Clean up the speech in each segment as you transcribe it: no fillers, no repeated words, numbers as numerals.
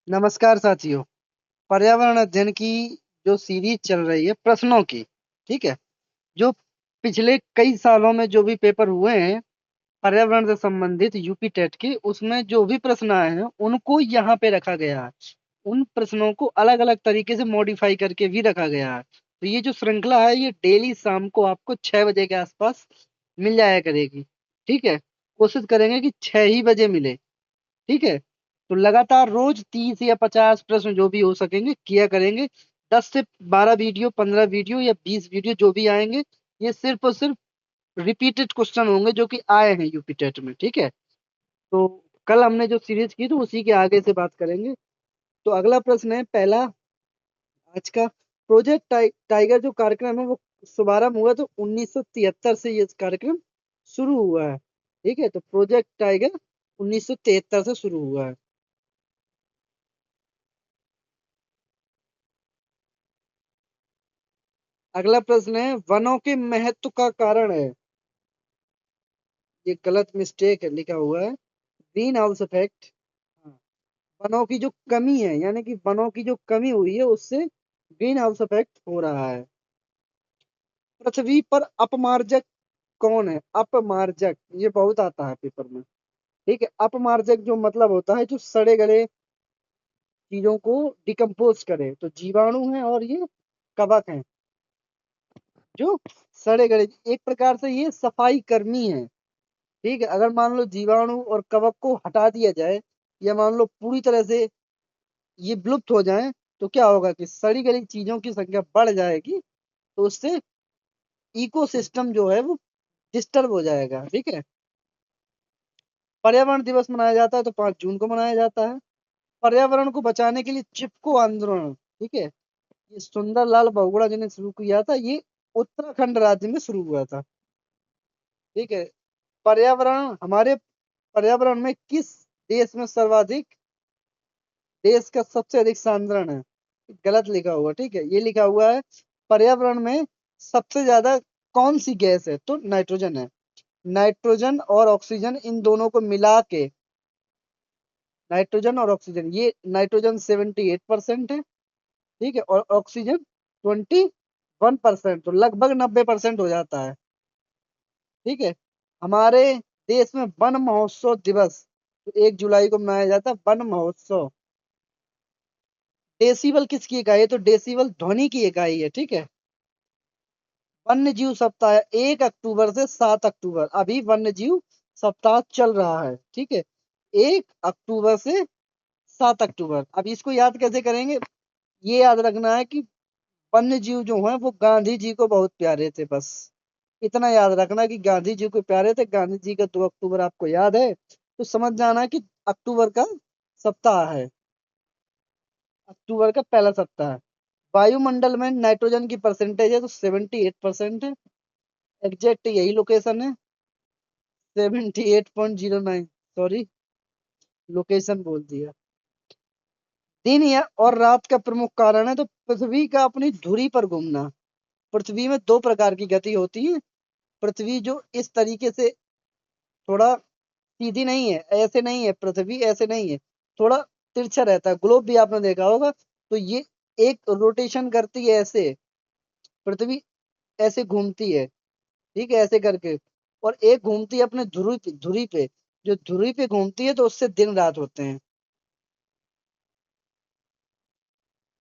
नमस्कार साथियों। पर्यावरण अध्ययन की जो सीरीज चल रही है प्रश्नों की, ठीक है। जो पिछले कई सालों में जो भी पेपर हुए हैं पर्यावरण से संबंधित यूपी टेट के, उसमें जो भी प्रश्न आए हैं उनको यहाँ पे रखा गया है। उन प्रश्नों को अलग अलग तरीके से मॉडिफाई करके भी रखा गया है। तो ये जो श्रृंखला है ये डेली शाम को आपको 6 बजे के आसपास मिल जाया करेगी, ठीक है। कोशिश करेंगे कि 6 ही बजे मिले, ठीक है। तो लगातार रोज 30 या 50 प्रश्न जो भी हो सकेंगे किया करेंगे। 10 से 12 वीडियो, 15 वीडियो या 20 वीडियो जो भी आएंगे, ये सिर्फ और सिर्फ रिपीटेड क्वेश्चन होंगे जो कि आए हैं यूपी टेट में, ठीक है। तो कल हमने जो सीरीज की तो उसी के आगे से बात करेंगे। तो अगला प्रश्न है पहला आज का। प्रोजेक्ट टाइगर जो कार्यक्रम है वो शुभारंभ हुआ तो 1973 से ये कार्यक्रम शुरू हुआ है, ठीक है। तो प्रोजेक्ट टाइगर 1973 से शुरू हुआ है। अगला प्रश्न है वनों के महत्व का कारण है। ये गलत मिस्टेक है, लिखा हुआ है ग्रीन हाउस इफेक्ट। वनों की जो कमी है यानी कि वनों की जो कमी हुई है उससे ग्रीन हाउस इफेक्ट हो रहा है। पृथ्वी पर अपमार्जक कौन है? अपमार्जक, ये बहुत आता है पेपर में, ठीक है। अपमार्जक जो मतलब होता है जो सड़े गले चीजों को डिकम्पोज करे, तो जीवाणु है और ये कवक है। जो सड़े गले, एक प्रकार से ये सफाई कर्मी है, ठीक है। अगर मान लो जीवाणु और कवक को हटा दिया जाए या मान लो पूरी तरह से ये विलुप्त हो जाए, तो क्या होगा कि सड़ी गली चीजों की संख्या बढ़ जाएगी। तो उससे इकोसिस्टम जो है वो डिस्टर्ब हो जाएगा, ठीक है। पर्यावरण दिवस मनाया जाता है तो 5 जून को मनाया जाता है। पर्यावरण को बचाने के लिए चिपको आंदोलन, ठीक है, ये सुंदरलाल बहुगुणा जी ने शुरू किया था। ये उत्तराखंड राज्य में शुरू हुआ था, ठीक है। पर्यावरण हमारे पर्यावरण में किस देश में सर्वाधिक, देश का सबसे अधिक सांद्रण है? गलत लिखा हुआ, ठीक है। ये लिखा हुआ है पर्यावरण में सबसे ज्यादा कौन सी गैस है, तो नाइट्रोजन है। नाइट्रोजन और ऑक्सीजन इन दोनों को मिला के, नाइट्रोजन और ऑक्सीजन, ये नाइट्रोजन 78% है, ठीक है, और ऑक्सीजन 21%, तो लगभग 90% हो जाता है, ठीक है। हमारे देश में वन महोत्सव दिवस तो 1 जुलाई को मनाया जाता है, वन महोत्सव। डेसिबल किसकी इकाई है? तो डेसिबल ध्वनि की इकाई है, ठीक है। वन्य जीव सप्ताह 1 अक्टूबर से 7 अक्टूबर, अभी वन्य जीव सप्ताह चल रहा है, ठीक है। 1 अक्टूबर से 7 अक्टूबर, अब इसको याद कैसे करेंगे? ये याद रखना है कि वन्य जीव जो हैं वो गांधी जी को बहुत प्यारे थे, बस इतना याद रखना कि गांधी जी को प्यारे थे। गांधी जी का 2 अक्टूबर आपको याद है तो समझ जाना कि अक्टूबर का सप्ताह है, अक्टूबर का पहला सप्ताह है। वायुमंडल में नाइट्रोजन की परसेंटेज है तो 78% है। एग्जैक्ट यही लोकेशन है, 78.09, सॉरी लोकेशन बोल दिया। दिन या और रात का प्रमुख कारण है तो पृथ्वी का अपनी धुरी पर घूमना। पृथ्वी में दो प्रकार की गति होती है। पृथ्वी जो इस तरीके से थोड़ा सीधी नहीं है, ऐसे नहीं है, पृथ्वी ऐसे नहीं है, थोड़ा तिरछा रहता है। ग्लोब भी आपने देखा होगा, तो ये एक रोटेशन करती है ऐसे, पृथ्वी ऐसे घूमती है, ठीक है, ऐसे करके। और एक घूमती है अपने धुरी पे, जो धुरी पे घूमती है तो उससे दिन रात होते हैं।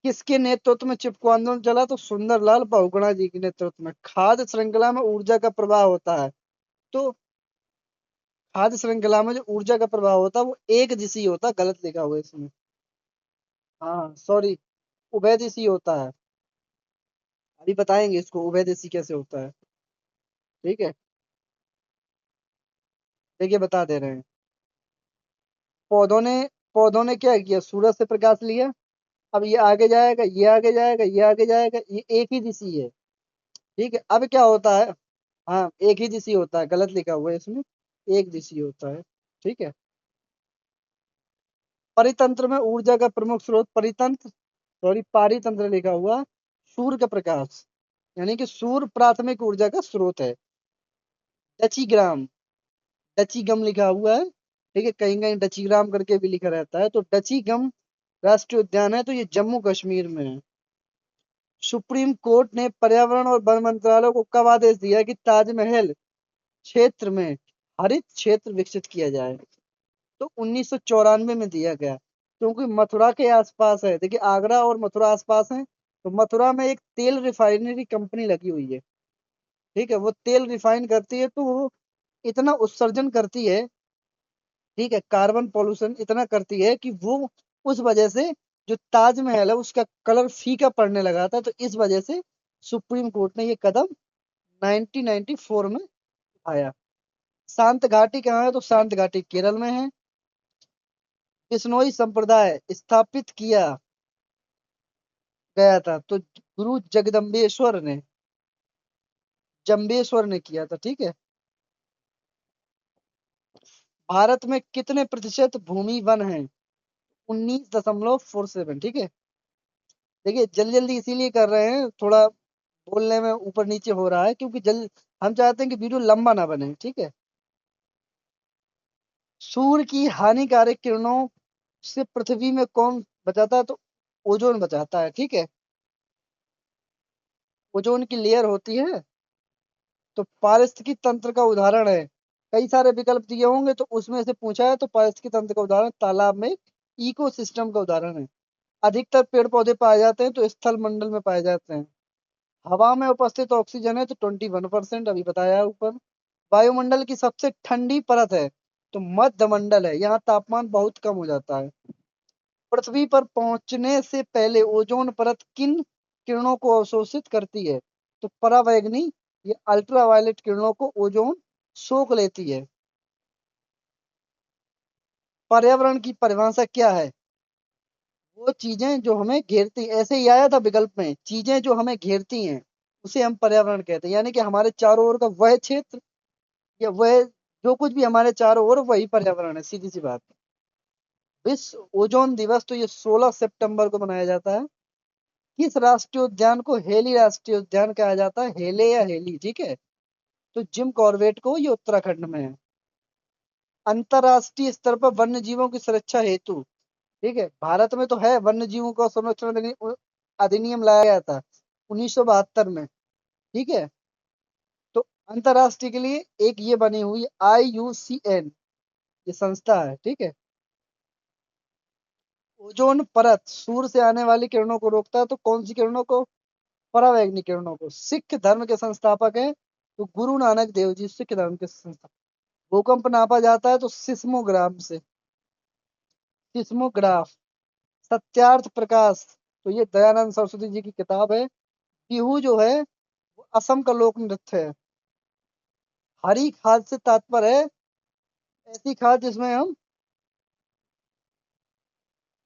किसके नेतृत्व में चिपको आंदोलन चला? तो सुंदरलाल बहुगुणा जी के नेतृत्व में। खाद्य श्रृंखला में ऊर्जा का प्रवाह होता है तो खाद्य श्रृंखला में जो ऊर्जा का प्रवाह होता है वो एक दिशी होता है, गलत लिखा हुआ है इसमें। हाँ सॉरी, उभय दिशी होता है। अभी बताएंगे इसको उभय दिशी कैसे होता है, ठीक है। देखिए बता दे रहे हैं। पौधों ने पौधों ने क्या किया? सूरज से प्रकाश लिया, अब ये आगे जाएगा, ये आगे जाएगा, ये आगे जाएगा, ये एक ही दिशी है, ठीक है। अब क्या होता है? हाँ एक ही दिशी होता है, गलत लिखा हुआ है इसमें, एक दिशी होता है, ठीक है। परितंत्र में ऊर्जा का प्रमुख स्रोत, परितंत्र सॉरी पारितंत्र लिखा हुआ, सूर्य का प्रकाश, यानी कि सूर्य प्राथमिक ऊर्जा का स्रोत है। डचीग्राम, डची गम लिखा हुआ है, ठीक है, कहीं कहीं डचीग्राम करके भी लिखा रहता है। तो डची गम राष्ट्रीय उद्यान है तो ये जम्मू कश्मीर में है। सुप्रीम कोर्ट ने पर्यावरण और वन मंत्रालय को कब आदेश दिया कि ताजमहल क्षेत्र में हरित क्षेत्र विकसित किया जाए? तो 1994 में दिया गया, क्योंकि मथुरा के आसपास है। देखिए आगरा और मथुरा आसपास है, तो मथुरा में एक तेल रिफाइनरी कंपनी लगी हुई है। ठीक है, वो तेल रिफाइन करती है, तो वो इतना उत्सर्जन करती है, ठीक है, कार्बन पॉल्यूशन इतना करती है कि वो उस वजह से जो ताजमहल है उसका कलर फीका पड़ने लगा था। तो इस वजह से सुप्रीम कोर्ट ने ये कदम 1994 में उठाया। शांत घाटी कहाँ है? तो शांत घाटी केरल में है। बिश्नोई संप्रदाय स्थापित किया गया था, तो गुरु जगदम्बेश्वर ने, जम्बेश्वर ने किया था। ठीक है। भारत में कितने प्रतिशत भूमि वन है? 19.47। ठीक है। देखिए जल्दी जल्दी इसीलिए कर रहे हैं, थोड़ा बोलने में ऊपर नीचे हो रहा है, क्योंकि जल्द हम चाहते हैं कि वीडियो लंबा ना बने। ठीक है। सूर्य की हानिकारक किरणों से पृथ्वी में कौन बचाता है? तो ओजोन बचाता है। ठीक है। ओजोन की लेयर होती है, तो पारिस्थितिकी तंत्र का उदाहरण है। कई सारे विकल्प दिए होंगे, तो उसमें से पूछा है, तो पारिस्थितिकी तंत्र का उदाहरण तालाब में इकोसिस्टम का उदाहरण है। अधिकतर पेड़ पौधे पाए जाते हैं तो स्थल मंडल में पाए जाते हैं। हवा में उपस्थित ऑक्सीजन है तो 21%, अभी बताया है ऊपर। वायुमंडल की सबसे ठंडी परत है तो मध्य मंडल है, यहाँ तापमान बहुत कम हो जाता है। पृथ्वी पर पहुंचने से पहले ओजोन परत किन किरणों को अवशोषित करती है? तो परावैंगनी या अल्ट्रावायलेट किरणों को ओजोन सोख लेती है। पर्यावरण की परिभाषा क्या है? वो चीजें जो हमें घेरती, ऐसे ही आया था विकल्प में, चीजें जो हमें घेरती हैं उसे हम पर्यावरण कहते हैं। यानी कि हमारे चारों ओर का वह क्षेत्र, या वह जो कुछ भी हमारे चारों ओर, वही पर्यावरण है, सीधी सी बात। विश्व ओजोन दिवस तो ये 16 सितंबर को मनाया जाता है। किस राष्ट्रीय उद्यान को हेली राष्ट्रीय उद्यान कहा जाता है? हेले या हेली। ठीक है। तो जिम कॉर्बेट को, ये उत्तराखंड में है। अंतरराष्ट्रीय स्तर पर वन्य जीवों की सुरक्षा हेतु, ठीक है, भारत में तो है, वन्य जीवों का संरक्षण अधिनियम लाया गया था 1972 में। ठीक है। तो अंतरराष्ट्रीय के लिए एक ये बनी हुई IUCN, ये संस्था है। ठीक है। ओजोन परत सूर्य से आने वाली किरणों को रोकता है, तो कौन सी किरणों को? परावैंगनी किरणों को। सिख धर्म के संस्थापक हैं तो गुरु नानक देव जी, सिख धर्म के संस्थापक। भूकंप नापा जाता है तो सिस्मोग्राम से, सिस्मोग्राफ। सत्यार्थ प्रकाश, तो ये दयानंद सरस्वती जी की किताब है। बिहू जो है वो असम का लोक नृत्य है। हरी खाद से तात्पर्य है ऐसी खाद जिसमें हम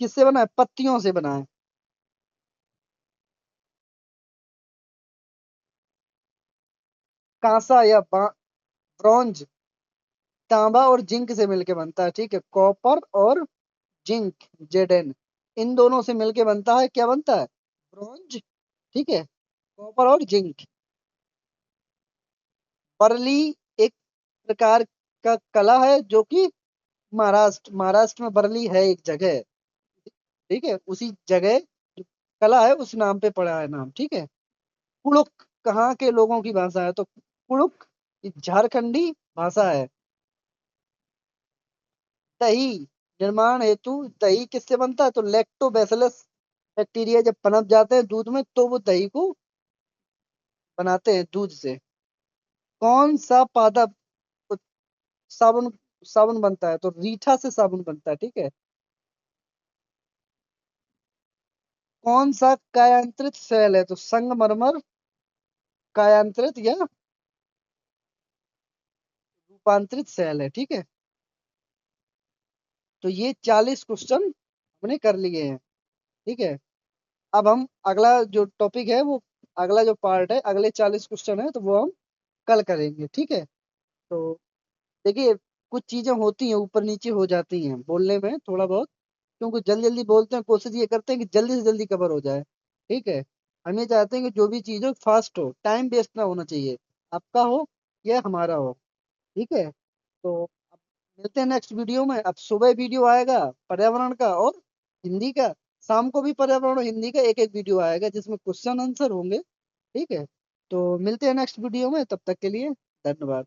किससे बनाए? पत्तियों से बनाए। कांसा या ब्रॉन्ज तांबा और जिंक से मिलके बनता है। ठीक है। कॉपर और जिंक, जेडन, इन दोनों से मिलके बनता है, क्या बनता है? ब्रॉन्ज। ठीक है। कॉपर और जिंक। बरली एक प्रकार का कला है जो कि महाराष्ट्र में बरली है एक जगह। ठीक है, उसी जगह जो कला है उस नाम पे पड़ा है नाम। ठीक है। कुड़ुक कहाँ के लोगों की भाषा है? तो कुड़ुक झारखंडी भाषा है। दही निर्माण हेतु, दही किससे बनता है? तो लैक्टोबैसिलस बैक्टीरिया जब पनप जाते हैं दूध में, तो वो दही को बनाते हैं दूध से। कौन सा पादप साबुन साबुन बनता है? तो रीठा से साबुन बनता है। ठीक है। कौन सा कायांतरित सेल है? तो संगमरमर कायांतरित या रूपांतरित सेल है। ठीक है। तो ये 40 क्वेश्चन हमने कर लिए हैं। ठीक है। अब हम अगला जो टॉपिक है वो, अगला जो पार्ट है, अगले 40 क्वेश्चन है तो वो हम कल करेंगे। ठीक है। तो देखिए कुछ चीजें होती हैं, ऊपर नीचे हो जाती हैं बोलने में थोड़ा बहुत, क्योंकि जल्दी जल्दी बोलते हैं, कोशिश ये करते हैं कि जल्दी से जल्दी कवर हो जाए। ठीक है। हम ये चाहते हैं कि जो भी चीज हो फास्ट हो, टाइम वेस्ट ना होना चाहिए, आपका हो या हमारा हो। ठीक है। तो अब मिलते हैं नेक्स्ट वीडियो में। अब सुबह वीडियो आएगा पर्यावरण का और हिंदी का, शाम को भी पर्यावरण हिंदी का एक एक वीडियो आएगा जिसमें क्वेश्चन आंसर होंगे। ठीक है, तो मिलते हैं नेक्स्ट वीडियो में, तब तक के लिए धन्यवाद।